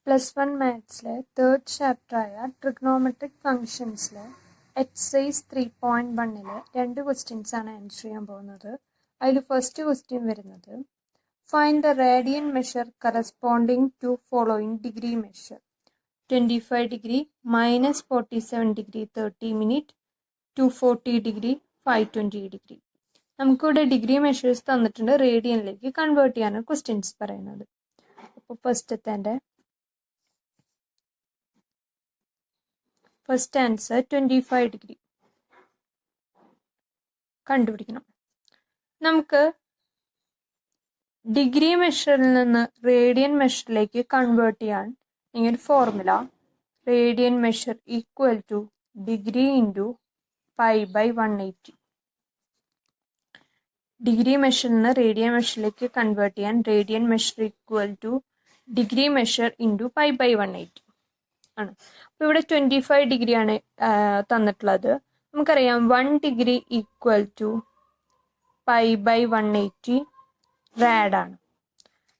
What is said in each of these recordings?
+1 മാത്സിലെ തേർഡ് ചാപ്റ്ററായ ട്രിഗ്നോമെട്രിക് ഫംഗ്ഷൻസിലെ എക്സസൈസ് 3.1-ലെ 2 ക്വസ്റ്റ്യൻസ് ആണ് ആൻസർ ചെയ്യാൻ പോകുന്നത്. അതിൽ ഫസ്റ്റ് ക്വസ്റ്റ്യൻ വരുന്നത് find the radian measure corresponding to following degree measure 25 degree -47 degree 30 minute 240 degree 520 degree. നമുക്കിവിടെ ഡിഗ്രി മെഷേഴ്സ് തന്നിട്ടുണ്ട്, റേഡിയനിലേക്ക് കൺവേർട്ട് ചെയ്യാനാണ് ക്വസ്റ്റ്യൻസ് പറയുന്നത്. അപ്പോൾ ഫസ്റ്റ് ആൻസർ 25 ഡിഗ്രി കണ്ടുപിടിക്കണം. നമുക്ക് ഡിഗ്രി മെഷറിൽ നിന്ന് റേഡിയൻ മെഷറിലേക്ക് കൺവേർട്ട് ചെയ്യാൻ ഇങ്ങനെ formula radian measure equal to degree into π/180. Degree മെഷറിൽ നിന്ന് റേഡിയൻ മെഷറിലേക്ക് കൺവേർട്ട് ചെയ്യാൻ radian measure equal to degree measure into π/180 ആണ്. അപ്പോൾ ഇവിടെ 25 ഡിഗ്രിയാണ് തന്നിട്ടുള്ളത്. നമുക്കറിയാം 1 ഡിഗ്രി ഈക്വൽ ടു π/180 റാഡ് ആണ്.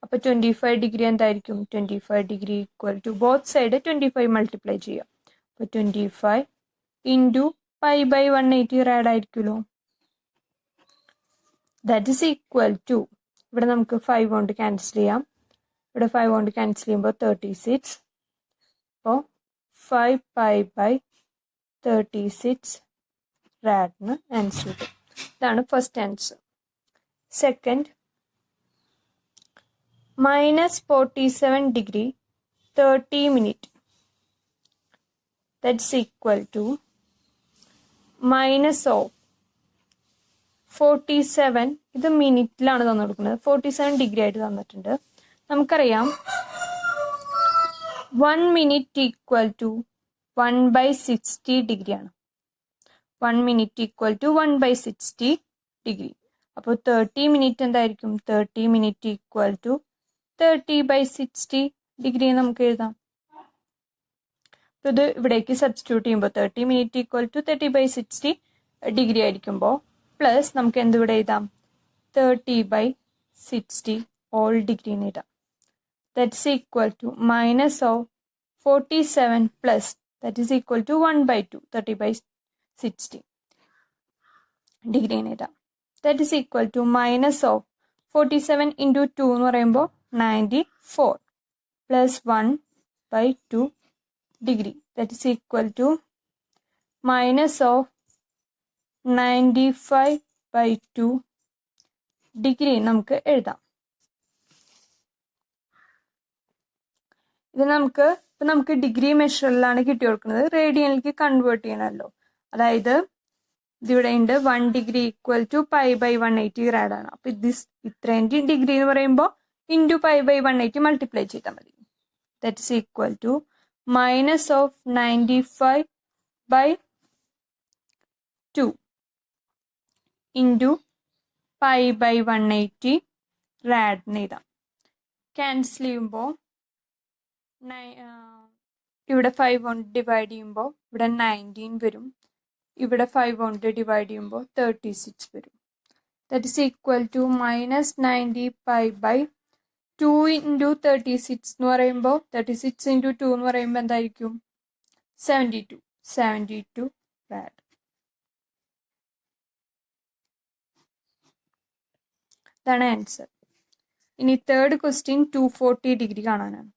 അപ്പോൾ 25 ഡിഗ്രി എന്തായിരിക്കും? 25 degree equal to both side 25 multiply ചെയ്യാം. അപ്പോൾ 25 ഇൻറ്റു π/180 റാഡ് ആയിരിക്കുമല്ലോ. ദാറ്റ് ഈസ് ഈക്വൽ ടു, ഇവിടെ നമുക്ക് 5 കൊണ്ട് ക്യാൻസൽ ചെയ്യാം. ഇവിടെ 5 കൊണ്ട് ക്യാൻസൽ ചെയ്യുമ്പോൾ 36. അപ്പോൾ 5π/36 റാഡിന് ആൻസർ കിട്ടും. ഇതാണ് first answer. Second, -47 degree 30 minute that's equal to -47, ഇത് മിനിറ്റിലാണ് തന്നു കൊടുക്കുന്നത്, 47 ഡിഗ്രി ആയിട്ട് തന്നിട്ടുണ്ട്. നമുക്കറിയാം 1 മിനിറ്റ് ഈക്വൽ ടു 1/60 ഡിഗ്രിയാണ്. 1 മിനിറ്റ് ഈക്വൽ ടു 1/60 ഡിഗ്രി. അപ്പോൾ 30 മിനിറ്റ് എന്തായിരിക്കും? 30 മിനിറ്റ് ഈക്വൽ ടു 30/60 ഡിഗ്രി നമുക്ക് എഴുതാം. അപ്പോൾ ഇത് ഇവിടേക്ക് സബ്സ്റ്റിറ്റ്യൂട്ട് ചെയ്യുമ്പോൾ 30 മിനിറ്റ് ഈക്വൽ ടു 30/60 ഡിഗ്രി ആയിരിക്കുമ്പോൾ പ്ലസ് നമുക്ക് എന്തിവിടെ എഴുതാം? 30/60 ഓൾ ഡിഗ്രി എന്ന് എഴുതാം. That's equal to -47 plus that is equal to 1/2, 30/60 degree എന്ന് എഴുതാം. That is equal to -47 into 2 എന്ന് പറയുമ്പോൾ 94 plus 1/2 degree. That is equal to -95/2 degree നമുക്ക് എഴുതാം. ഇത് നമുക്ക് ഡിഗ്രി മെഷറിലാണ് കിട്ടി കൊടുക്കുന്നത്, റേഡിയനിലേക്ക് കൺവേർട്ട് ചെയ്യണമല്ലോ. അതായത് ഇതിവിടെ ഉണ്ട് 1 ഡിഗ്രി ഈക്വൽ ടു π/180 റാഡാണ്. അപ്പൊ ഇത്രയും ഡിഗ്രി എന്ന് പറയുമ്പോൾ ഇൻറ്റു π/180 മൾട്ടിപ്ലൈ ചെയ്താൽ മതി. That is equal to -95/2 into π/180 റാഡിന് എഴുതാം. ക്യാൻസൽ ചെയ്യുമ്പോൾ ഇവിടെ 5 കൊണ്ട് ഡിവൈഡ് ചെയ്യുമ്പോൾ ഇവിടെ 19 വരും. ഇവിടെ 5 കൊണ്ട് ഡിവൈഡ് ചെയ്യുമ്പോൾ 36 വരും. That is equal to -90π/2 into 36 എന്ന് പറയുമ്പോൾ 36 ഇൻറ്റു 2 എന്ന് പറയുമ്പോൾ എന്തായിരിക്കും? 72 റാഡ്. ഇതാണ് ആൻസർ. ഇനി തേർഡ് ക്വസ്റ്റ്യൻ 240 ഡിഗ്രി കാണാനാണ്.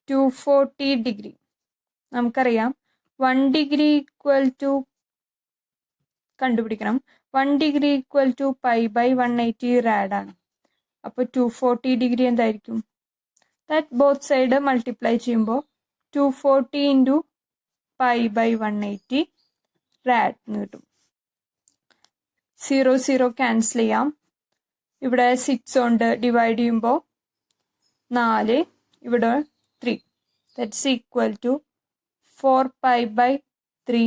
240 ഡിഗ്രി നമുക്കറിയാം 1 ഡിഗ്രി ഈക്വൽ ടു കണ്ടുപിടിക്കണം. 1 ഡിഗ്രി ഈക്വൽ ടു π/180 റാഡാണ്. അപ്പോൾ 240 ഡിഗ്രി എന്തായിരിക്കും? ദാറ്റ് ബോത്ത് സൈഡ് മൾട്ടിപ്ലൈ ചെയ്യുമ്പോൾ 240 ഇൻറ്റു π/180 റാഡ് എന്ന് കിട്ടും. 0 ക്യാൻസൽ ചെയ്യാം. ഇവിടെ 6 കൊണ്ട് ഡിവൈഡ് ചെയ്യുമ്പോൾ 4, ഇവിടെ 3. That's equal to 4π/3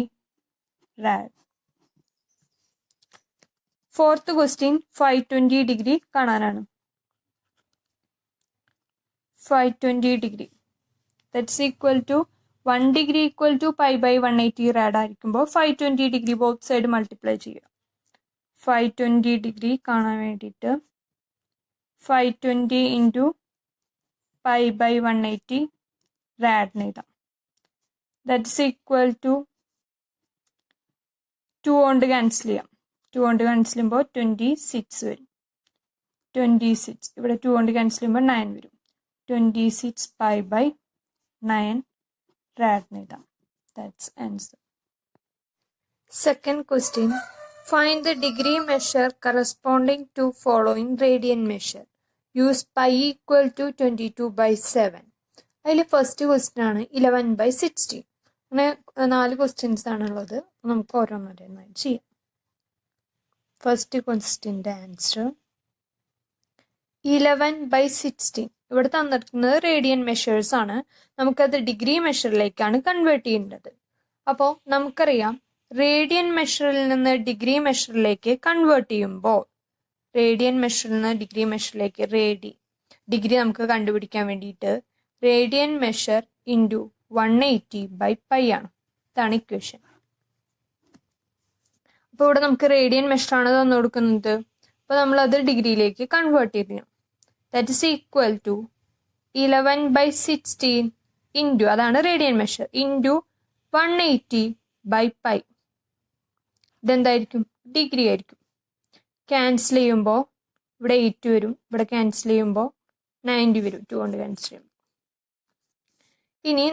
rad. Fourth question 520 degree കാണാനാണ്. 520 degree that's equal to 1 degree equal to π/180 rad ആയിരിക്കുമ്പോൾ 520 ഡിഗ്രി ബോത്ത് സൈഡ് മൾട്ടിപ്ലൈ ചെയ്യുക. 520 ഡിഗ്രി കാണാൻ വേണ്ടിയിട്ട് 520 ഇൻറ്റു π/180 rad എഴുതാം. ദാറ്റ് ഇസ് ഈക്വൽ ടു 2 കൊണ്ട് ക്യാൻസൽ ചെയ്യാം. 2 കൊണ്ട് ക്യാൻസൽ ചെയ്യുമ്പോൾ 26 വരും. 26 ഇവിടെ 2 കൊണ്ട് ക്യാൻസൽ ചെയ്യുമ്പോൾ 9 വരും. 26 π/9 rad എഴുതാം. That's answer. Second question. Find the degree measure corresponding to following radian measure. Use pi equal to 22/7. അതിൽ ഫസ്റ്റ് ക്വസ്റ്റ്യൻ ആണ് 11/16. അങ്ങനെ 4 ക്വസ്റ്റ്യൻസ് ആണുള്ളത്. നമുക്ക് ഓരോന്നോരോന്നായി ചെയ്യാം. ഫസ്റ്റ് ക്വസ്റ്റ്യൻ്റെ ആൻസർ 11/16. ഇവിടെ തന്നിരിക്കുന്നത് റേഡിയൻ മെഷേഴ്സ് ആണ്. നമുക്കത് ഡിഗ്രി മെഷറിലേക്കാണ് കൺവേർട്ട് ചെയ്യേണ്ടത്. അപ്പോൾ നമുക്കറിയാം റേഡിയൻ മെഷറിൽ നിന്ന് ഡിഗ്രി മെഷറിലേക്ക് കൺവേർട്ട് ചെയ്യുമ്പോൾ റേഡിയൻ മെഷറിൽ നിന്ന് ഡിഗ്രി മെഷറിലേക്ക് ഡിഗ്രി നമുക്ക് കണ്ടുപിടിക്കാൻ വേണ്ടിയിട്ട് റേഡിയൻ മെഷർ ഇൻറ്റു 180/π ആണ്. ഇതാണ് ഇക്വേഷൻ. അപ്പോൾ ഇവിടെ നമുക്ക് റേഡിയൻ മെഷറാണ് തന്നു കൊടുക്കുന്നത്. അപ്പോൾ നമ്മളത് ഡിഗ്രിയിലേക്ക് കൺവേർട്ട് ചെയ്യണം. That is equal to 11/16 into അതാണ് റേഡിയൻ മെഷർ ഇൻറ്റു 180/π. ഇതെന്തായിരിക്കും? ഡിഗ്രി ആയിരിക്കും. ക്യാൻസൽ ചെയ്യുമ്പോൾ ഇവിടെ 8 വരും. ഇവിടെ ക്യാൻസൽ ചെയ്യുമ്പോൾ 90 വരും. 2 കൊണ്ട് ക്യാൻസൽ ചെയ്യുമ്പോൾ. ഇനി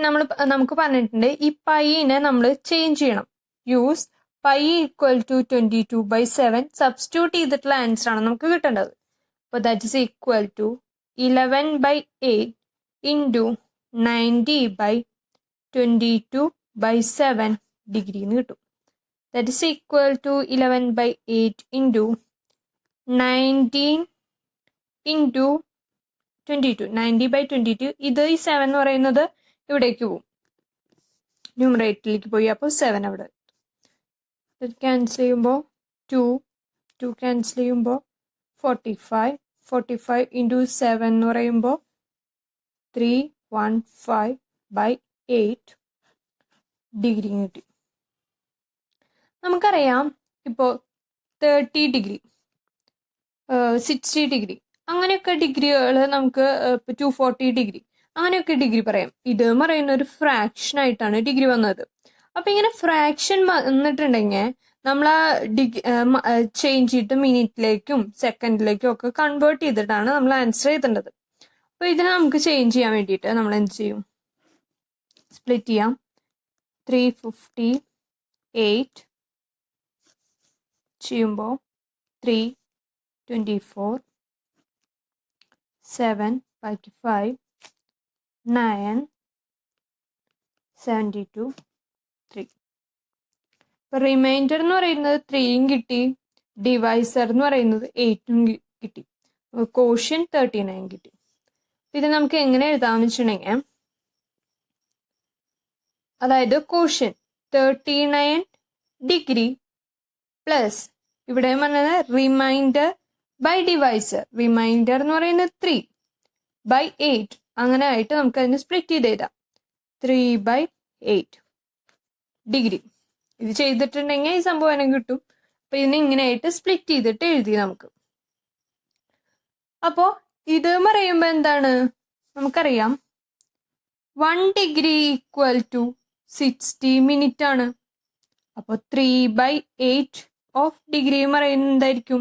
നമുക്ക് പറഞ്ഞിട്ടുണ്ട് ഈ പൈനെ നമ്മൾ ചേഞ്ച് ചെയ്യണം. Use pi equal to 22/7 substitute ചെയ്തിട്ടുള്ള ആൻസർ ആണ് നമുക്ക് കിട്ടേണ്ടത്. അപ്പോൾ that is equal to 11/8 into 90/22/7 degree എന്ന് കിട്ടും. That is equal to 11/8 into 19 into 22. 90/22. ഇത് ഈ 7 എന്ന് പറയുന്നത് ഇവിടേക്ക് പോവും, ന്യൂമറേറ്ററിലേക്ക് പോയി. അപ്പോൾ 7 അവിടെ ക്യാൻസൽ ചെയ്യുമ്പോൾ 2 ക്യാൻസൽ ചെയ്യുമ്പോൾ 45 ഇൻറ്റു 7 എന്ന് പറയുമ്പോൾ 315/8 ഡിഗ്രി കിട്ടി. നമുക്കറിയാം ഇപ്പോൾ 30 ഡിഗ്രി 60 ഡിഗ്രി അങ്ങനെയൊക്കെ ഡിഗ്രികൾ നമുക്ക് 240 ഡിഗ്രി അങ്ങനെയൊക്കെ ഡിഗ്രി പറയാം. ഇത് പറയുന്ന ഒരു ഫ്രാക്ഷൻ ആയിട്ടാണ് ഡിഗ്രി വന്നത്. അപ്പം ഇങ്ങനെ ഫ്രാക്ഷൻ വന്നിട്ടുണ്ടെങ്കിൽ നമ്മൾ ആ ചേഞ്ച് ചെയ്തിട്ട് മിനിറ്റിലേക്കും സെക്കൻഡിലേക്കും ഒക്കെ കൺവേർട്ട് ചെയ്തിട്ടാണ് നമ്മൾ ആൻസർ എഴുതേണ്ടത്. അപ്പോൾ ഇതിനെ നമുക്ക് ചേഞ്ച് ചെയ്യാൻ വേണ്ടിയിട്ട് നമ്മൾ എന്ത് ചെയ്യും? സ്പ്ലിറ്റ് ചെയ്യാം. 358 ചെയ്യുമ്പോൾ 324 7 ബാക്കി 5 9 72 3. ഇപ്പം റിമൈൻഡർ എന്ന് പറയുന്നത് 3യും കിട്ടി, ഡിവൈസർ എന്ന് പറയുന്നത് 8ഉം കിട്ടി, കോഷ്യൻ 39 കിട്ടി. ഇത് നമുക്ക് എങ്ങനെ എഴുതാമെന്ന് വെച്ചിട്ടുണ്ടെങ്കിൽ, അതായത് കോഷ്യൻ 39 ഡിഗ്രി പ്ലസ് ഇവിടെ പറഞ്ഞത് റിമൈൻഡർ ബൈ ഡിവൈസർ. റിമൈൻഡർ എന്ന് പറയുന്നത് 3/8 അങ്ങനെ ആയിട്ട് നമുക്ക് അതിന് സ്പ്ലിറ്റ് ചെയ്ത് എഴുതാം. 3/8 ഡിഗ്രി. ഇത് ചെയ്തിട്ടുണ്ടെങ്കിൽ ഈ സംഭവം കിട്ടും. അപ്പൊ ഇതിനെ ഇങ്ങനെയായിട്ട് സ്പ്ലിറ്റ് ചെയ്തിട്ട് എഴുതി നമുക്ക്. അപ്പോ ഇത് പറയുമ്പോൾ എന്താണ് നമുക്കറിയാം 1 ഡിഗ്രി ഈക്വൽ ടു 60 മിനിറ്റ് ആണ്. അപ്പോൾ 3/8 ഓഫ് ഡിഗ്രി പറയുന്നത് എന്തായിരിക്കും?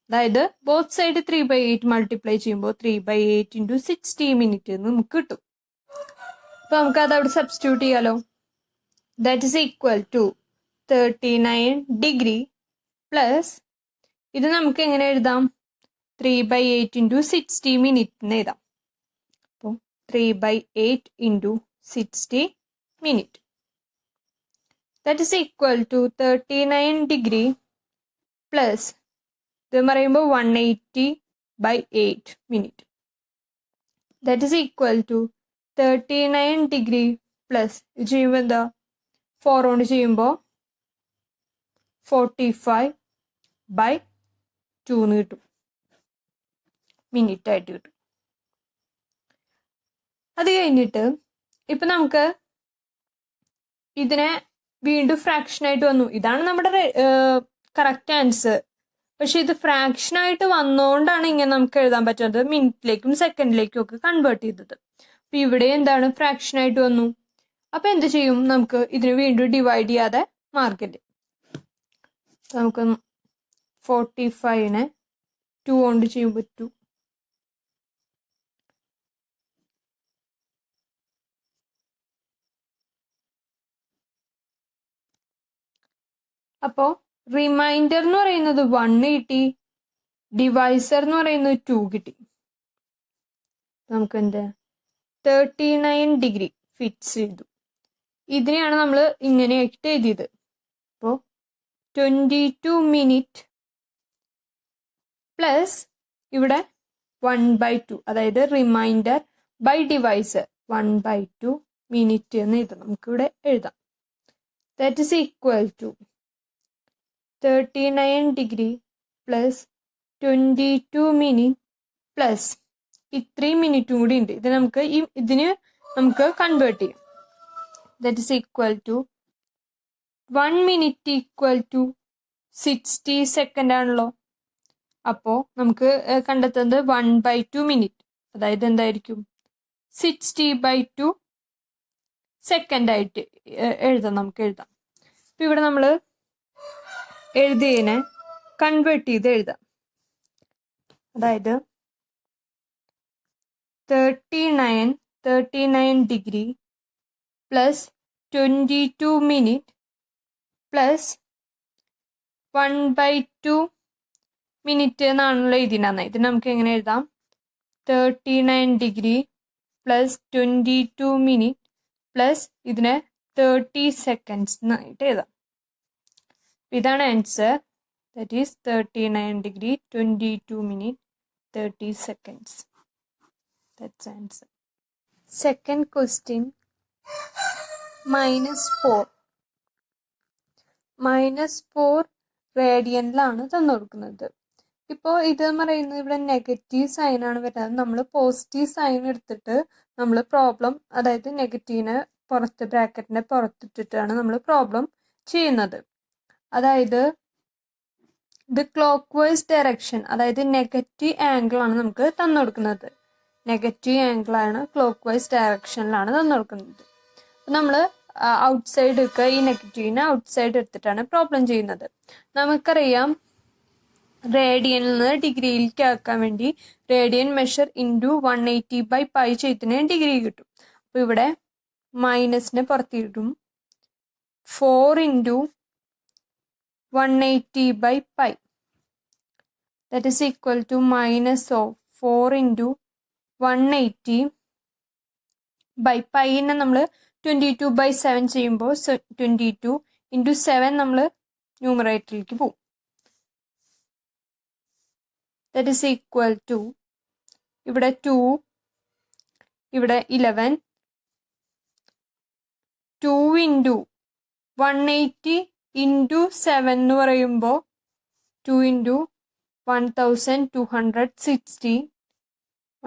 അതായത് ബോത്ത് സൈഡ് 3/8 മൾട്ടിപ്ലൈ ചെയ്യുമ്പോൾ 3/8 ഇൻറ്റു 60 മിനിറ്റ് എന്ന് നമുക്ക് കിട്ടും. അപ്പൊ നമുക്ക് അത് അവിടെ സബ്സ്റ്റിറ്റ്യൂട്ട് ചെയ്യാലോ. That is equal to 39 degree plus ഇത് നമുക്ക് എങ്ങനെ എഴുതാം? 3/8 ഇൻറ്റു 60 മിനിറ്റ് എന്ന് എഴുതാം. അപ്പോൾ 3/8 into 60 minute. That is equal to 39 degree plus ഇത് പറയുമ്പോൾ 180/8 minute. That is equal to 39 degree plus ഇത് ചെയ്യുമ്പോൾ എന്താ 4 കൊണ്ട് ചെയ്യുമ്പോൾ 45/2 എന്ന് കിട്ടും, മിനിറ്റ് ആയിട്ട് കിട്ടും. അത് കഴിഞ്ഞിട്ട് ഇപ്പം നമുക്ക് ഇതിനെ വീണ്ടും ഫ്രാക്ഷൻ ആയിട്ട് വന്നു. ഇതാണ് നമ്മുടെ കറക്റ്റ് ആൻസർ. പക്ഷെ ഇത് ഫ്രാക്ഷൻ ആയിട്ട് വന്നുകൊണ്ടാണ് ഇങ്ങനെ നമുക്ക് എഴുതാൻ പറ്റുന്നത്, മിനിറ്റിലേക്കും സെക്കൻഡിലേക്കും ഒക്കെ കൺവേർട്ട് ചെയ്തത്. അപ്പൊ ഇവിടെ എന്താണ് ഫ്രാക്ഷൻ ആയിട്ട് വന്നു. അപ്പൊ എന്ത് ചെയ്യും, നമുക്ക് ഇതിന് വീണ്ടും ഡിവൈഡ് ചെയ്യാതെ മാർക്കില്ല. നമുക്ക് 45നെ 2 കൊണ്ട് ചെയ്യുമ്പോൾ 2. അപ്പോ റിമൈൻഡർ എന്ന് പറയുന്നത് 1 കിട്ടി, ഡിവൈസർ എന്ന് പറയുന്നത് 2 കിട്ടി. നമുക്ക് എന്ത് 39 ഡിഗ്രി ഫിക്സ് ചെയ്തു. ഇതിനെയാണ് നമ്മൾ ഇങ്ങനെയായിട്ട് എഴുതിയത്. അപ്പോൾ 22 മിനിറ്റ് പ്ലസ് ഇവിടെ 1/2, അതായത് റിമൈൻഡർ ബൈ ഡിവൈസർ 1/2 മിനിറ്റ് എന്ന് എഴുതാം. നമുക്കിവിടെ എഴുതാം. That is equal to 39 degree plus 22 minute plus ഇത്രയും മിനിറ്റും കൂടി ഉണ്ട്. ഇത് നമുക്ക് ഇതിന് നമുക്ക് കൺവേർട്ട് ചെയ്യാം. That is equal to 1 minute equal to 60 second ആണല്ലോ. അപ്പോൾ നമുക്ക് കണ്ടെത്തുന്നത് 1/2 മിനിറ്റ്, അതായത് എന്തായിരിക്കും 60/2 സെക്കൻഡ് ആയിട്ട് എഴുതാം. നമുക്ക് എഴുതാം. ഇപ്പം ഇവിടെ നമ്മൾ എഴുതിയതിനെ കൺവേർട്ട് ചെയ്ത് എഴുതാം. അതായത് 39 degree plus 22 minute plus 1/2 minute എന്നാണല്ലോ ഇതിനകത്ത്. ഇത് നമുക്ക് എങ്ങനെ എഴുതാം, 39 ഡിഗ്രി പ്ലസ് 22 മിനിറ്റ് പ്ലസ് ഇതിനെ 30 സെക്കൻഡ്സ് എന്നായിട്ട് എഴുതാം. ഇതാണ് answer. That is 39 degree 22 minute 30 seconds. That's answer. Second question -4 റേഡിയനിലാണ് തന്നു കൊടുക്കുന്നത്. ഇപ്പോൾ ഇതെന്ന് പറയുന്നത് ഇവിടെ നെഗറ്റീവ് സൈൻ ആണ് വരുന്നത്. നമ്മൾ പോസിറ്റീവ് സൈൻ എടുത്തിട്ട് നമ്മൾ പ്രോബ്ലം, അതായത് നെഗറ്റീവിനെ പുറത്ത് ബ്രാക്കറ്റിനെ പുറത്തിട്ടിട്ടാണ് നമ്മൾ പ്രോബ്ലം ചെയ്യുന്നത്. അതായത് ഇത് ക്ലോക്ക് വൈസ് ഡയറക്ഷൻ, അതായത് നെഗറ്റീവ് ആംഗിൾ ആണ് നമുക്ക് തന്നു കൊടുക്കുന്നത്. നെഗറ്റീവ് ആംഗിൾ ആണ് ക്ലോക്ക് വൈസ് ഡയറക്ഷനിലാണ് തന്നു കൊടുക്കുന്നത്. അപ്പം നമ്മൾ ഔട്ട് സൈഡ് എടുക്കുക, ഈ നെഗറ്റീവിനെ ഔട്ട് സൈഡ് എടുത്തിട്ടാണ് പ്രോബ്ലം ചെയ്യുന്നത്. നമുക്കറിയാം റേഡിയനിൽ നിന്ന് ഡിഗ്രിയിലേക്ക് ആക്കാൻ വേണ്ടി റേഡിയൻ മെഷർ ഇൻറ്റു 180/π ചെയ്തതിന് ഡിഗ്രി കിട്ടും. അപ്പോൾ ഇവിടെ മൈനസിനെ പുറത്തിടും. 4 × 180/π ദാറ്റ് ഈസ് ഈക്വൽ ടു -4 × 180/π നമ്മൾ 22/7 ചെയ്യുമ്പോൾ 22 × 7 നമ്മൾ ന്യൂമറേറ്ററിലേക്ക് പോകും. ദാറ്റ് ഈസ് ഈക്വൽ ടു ഇവിടെ 2, ഇവിടെ 11, 2 × 180 × 7 എന്ന് പറയുമ്പോൾ 2 ×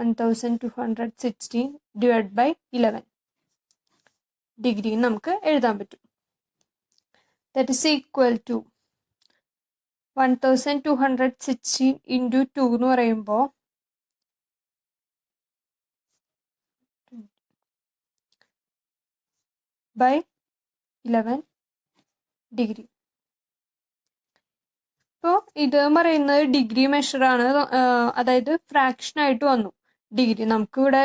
1216 ഡിവൈഡ് ബൈ 11 ഡിഗ്രി നമുക്ക് എഴുതാൻ പറ്റും. ദാറ്റ് ഈസ് ഈക്വൽ ടു 1216 × 2 എന്ന് പറയുമ്പോൾ ബൈ 11 ഡിഗ്രി. ഇപ്പോൾ ഇത് പറയുന്നത് ഡിഗ്രി മെഷറാണ്, അതായത് ഫ്രാക്ഷൻ ആയിട്ട് വന്നു ഡിഗ്രി. നമുക്ക് ഇവിടെ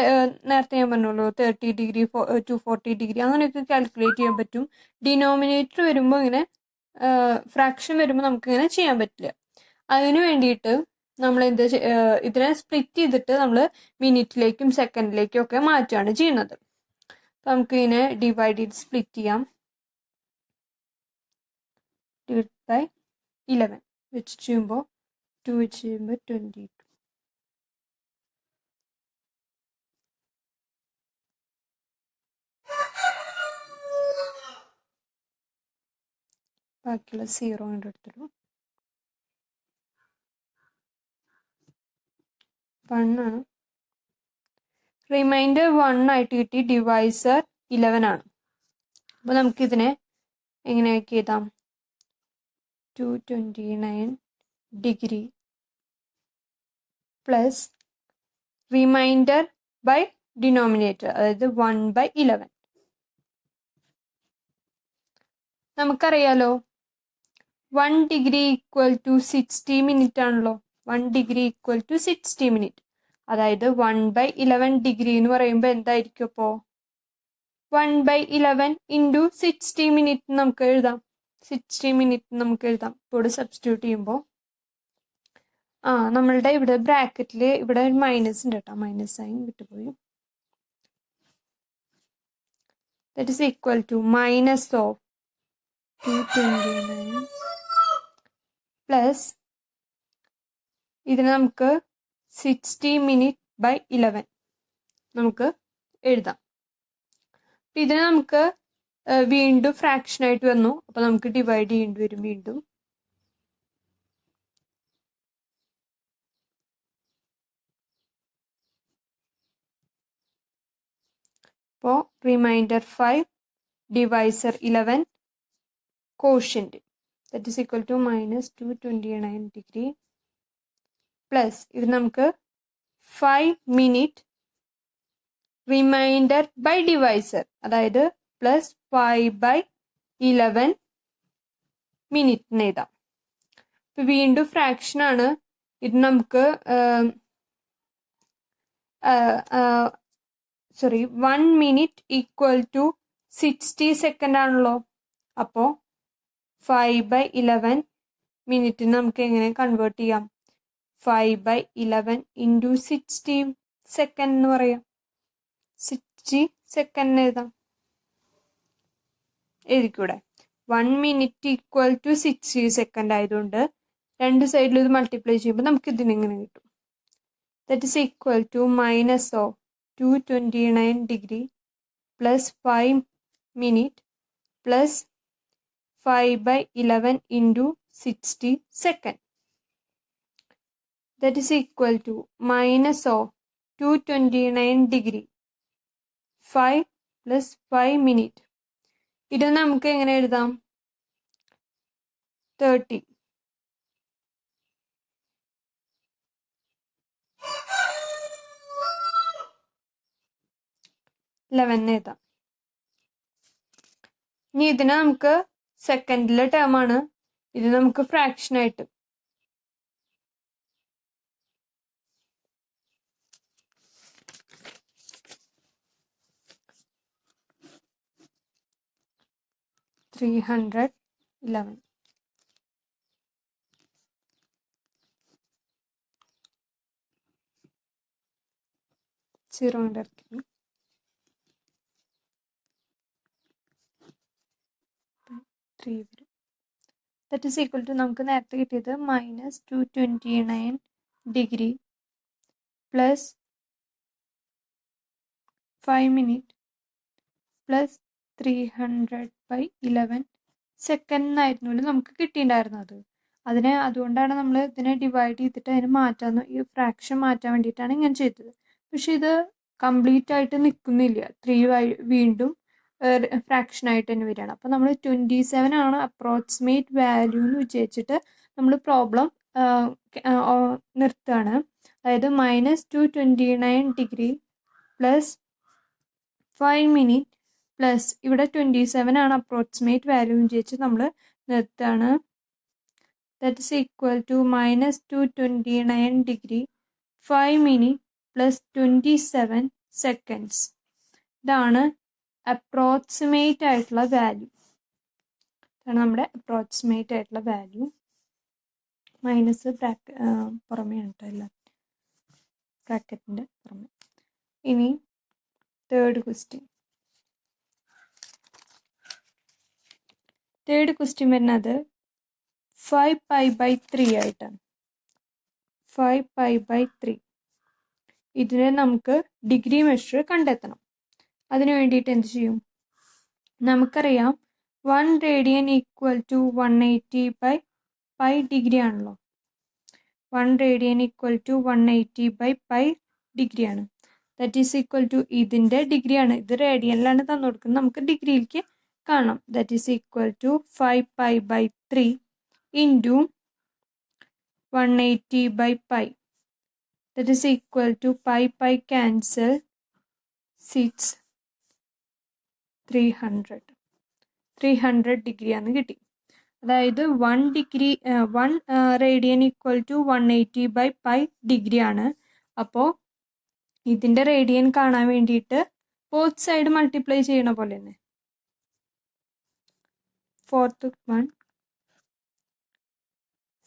നേരത്തെ ഞാൻ പറഞ്ഞല്ലോ 30 ഡിഗ്രി 240 ഡിഗ്രി അങ്ങനെയൊക്കെ കാൽക്കുലേറ്റ് ചെയ്യാൻ പറ്റും. ഡിനോമിനേറ്റർ വരുമ്പോൾ ഇങ്ങനെ ഫ്രാക്ഷൻ വരുമ്പോൾ നമുക്ക് ഇങ്ങനെ ചെയ്യാൻ പറ്റില്ല. അതിന് വേണ്ടിയിട്ട് നമ്മൾ ഇതിനെ സ്പ്ലിറ്റ് ചെയ്തിട്ട് നമ്മൾ മിനിറ്റിലേക്കും സെക്കൻഡിലേക്കും ഒക്കെ മാറ്റുകയാണ് ചെയ്യുന്നത്. നമുക്ക് ഇതിനെ ഡിവൈഡ് ചെയ്ത് സ്പ്ലിറ്റ് ചെയ്യാം. ഡിവൈഡ് ബൈ 11 വെച്ച് ചെയ്യുമ്പോൾ 2 വെച്ച് ചെയ്യുമ്പോൾ 22. ബാക്കിയുള്ള 0 കൊണ്ട് എടുത്തിടും. 1 ആണ്. റിമൈൻഡർ 1 ആയിട്ട് കിട്ടി, ഡിവൈസർ 11 ആണ്. അപ്പോൾ നമുക്കിതിനെ എങ്ങനെയൊക്കെ എഴുതാം, 229 degree plus remainder by denominator, അതായത് 1/11. നമുക്കറിയാലോ 1 ഡിഗ്രി ഈക്വൽ ടു 60 മിനിറ്റ് ആണല്ലോ. 1 ഡിഗ്രി ഈക്വൽ ടു 60 മിനിറ്റ്. അതായത് 1/11 ഡിഗ്രി എന്ന് പറയുമ്പോൾ എന്തായിരിക്കും? അപ്പോൾ 1/11 ഇൻറ്റു 60 മിനിറ്റ് നമുക്ക് എഴുതാം. 60 മിനിറ്റ് നമുക്ക് എഴുതാം. ഇപ്പോൾ സബ്സ്റ്റിറ്റ്യൂട്ട് ചെയ്യുമ്പോൾ നമ്മളുടെ ഇവിടെ ബ്രാക്കറ്റിൽ ഇവിടെ ഒരു മൈനസ് ഉണ്ട് കേട്ടോ, മൈനസ് സൈൻ വിട്ടുപോയി. That is equal to minus of 229 plus ഇതിന് നമുക്ക് 60 മിനിറ്റ് ബൈ 11 നമുക്ക് എഴുതാം. ഇതിന് നമുക്ക് വീണ്ടും ഫ്രാക്ഷൻ ആയിട്ട് വന്നു. അപ്പോൾ നമുക്ക് ഡിവൈഡ് ചെയ്യേണ്ടി വരും വീണ്ടും. അപ്പോൾ remainder 5 divisor 11 quotient that is equal to minus 229 degree plus ഇത് നമുക്ക് 5 മിനിറ്റ് റിമൈൻഡർ ബൈ ഡിവൈസർ, അതായത് പ്ലസ് 5/11 മിനിറ്റിന് എഴുതാം. ഇപ്പം വീണ്ടും ഫ്രാക്ഷൻ ആണ്. ഇത് നമുക്ക് 1 മിനിറ്റ് ഈക്വൽ ടു 60 സെക്കൻഡ് ആണല്ലോ. അപ്പോൾ 5/11 മിനിറ്റിന് നമുക്ക് എങ്ങനെ കൺവേർട്ട് ചെയ്യാം? 5/11 ഇൻറ്റു 60 സെക്കൻഡ് എന്ന് പറയാം. 60 സെക്കൻഡ് എഴുതാം. എഴുതിക്കൂടെ? 1 മിനിറ്റ് ഈക്വൽ ടു 60 സെക്കൻഡ് ആയതുകൊണ്ട് രണ്ട് സൈഡിലും ഇത് മൾട്ടിപ്ലൈ ചെയ്യുമ്പോൾ നമുക്ക് ഇതിനെങ്ങനെ കിട്ടും? That is equal to minus of 229 degree plus 5 minute plus 5/11 into 60 second. That is equal to minus of 229 degree 5 plus 5 minute. ഇത് നമുക്ക് എങ്ങനെ എഴുതാം? 30. എഴുതാം. ഇനി ഇതിനെ നമുക്ക് സെക്കൻഡിലെ ടേം ആണ്. ഇത് നമുക്ക് ഫ്രാക്ഷൻ ആയിട്ട് $311 0 ഇറക്കി. ദാറ്റ് ഈസ് ഈക്വൽ ടു നമുക്ക് നേരത്തെ കിട്ടിയത് minus 229 degree plus 5 minute plus 300/11 second എന്നായിരുന്നു നമുക്ക് കിട്ടിയിട്ടുണ്ടായിരുന്നത്. അതുകൊണ്ടാണ് നമ്മൾ ഇതിനെ ഡിവൈഡ് ചെയ്തിട്ട് അതിന് മാറ്റാൻ, ഈ ഫ്രാക്ഷൻ മാറ്റാൻ വേണ്ടിയിട്ടാണ് ഇങ്ങനെ ചെയ്തത്. പക്ഷെ ഇത് കംപ്ലീറ്റ് ആയിട്ട് നിൽക്കുന്നില്ല. 3 വീണ്ടും ഫ്രാക്ഷൻ ആയിട്ട് തന്നെ വരികയാണ്. അപ്പോൾ നമ്മൾ 27 ആണ് അപ്രോക്സിമേറ്റ് വാല്യൂ എന്ന് വിചാരിച്ചിട്ട് നമ്മൾ പ്രോബ്ലം നിർത്തുകയാണ്. അതായത് minus 229 degree plus 5 minute plus ഇവിടെ 27 ആണ് അപ്രോക്സിമേറ്റ് വാല്യൂ എന്ന് വിചാരിച്ച് നമ്മൾ നിർത്തുകയാണ്. That is equal to minus 229 degree 5 minute plus 27 seconds. ഇതാണ് അപ്രോക്സിമേറ്റ് ആയിട്ടുള്ള വാല്യൂ. ഇതാണ് നമ്മുടെ അപ്രോക്സിമേറ്റ് ആയിട്ടുള്ള വാല്യൂ. മൈനസ് പുറമേ ആണ് എല്ലാം, ബ്രാക്കറ്റിൻ്റെ പുറമെ. ഇനി തേർഡ് ക്വസ്റ്റ്യൻ വരുന്നത് 5π/3 ആയിട്ടാണ്. 5π/3 ഇതിനെ നമുക്ക് ഡിഗ്രി മെഷർ കണ്ടെത്തണം. അതിന് വേണ്ടിയിട്ട് എന്ത് ചെയ്യും? നമുക്കറിയാം 1 റേഡിയൻ ഈക്വൽ ടു 180/π ഡിഗ്രി ആണല്ലോ. 1 റേഡിയൻ ഈക്വൽ ടു 180/π ഡിഗ്രി ആണ്. ദാറ്റ് ഈസ് ഈക്വൽ ടു ഇതിൻ്റെ ഡിഗ്രിയാണ്. ഇത് റേഡിയനിലാണ് തന്നു കൊടുക്കുന്നത്, നമുക്ക് ഡിഗ്രിയിലേക്ക് കാണാം. That is equal to 5π/3 into 180 by pi. That is equal to pi cancel 6 300 degree ആണ് കിട്ടി. അതായത് 1 radian equal to 180 by pi degree ആണ്. അപ്പോൾ ഇതിൻ്റെ റേഡിയൻ കാണാൻ വേണ്ടിയിട്ട് ബോത്ത് സൈഡ് മൾട്ടിപ്ലൈ ചെയ്യണ പോലെ തന്നെ. Fourth one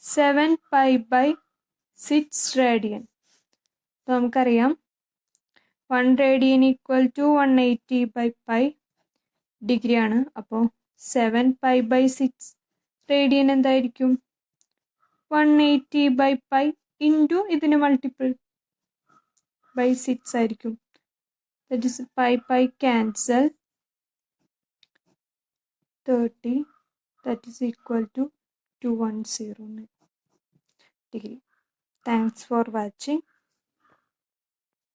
7 pi by 6 radian. അപ്പോൾ നമുക്കറിയാം 1 radian equal to 180 by pi degree ആണ്. അപ്പോൾ 7 pi by 6 റേഡിയൻ എന്തായിരിക്കും? 180 by pi ഇൻറ്റു ഇതിന് മൾട്ടിപ്പിൾ by 6 ആയിരിക്കും. That is pi cancel 30. That is equal to 210 degree. Thanks for watching.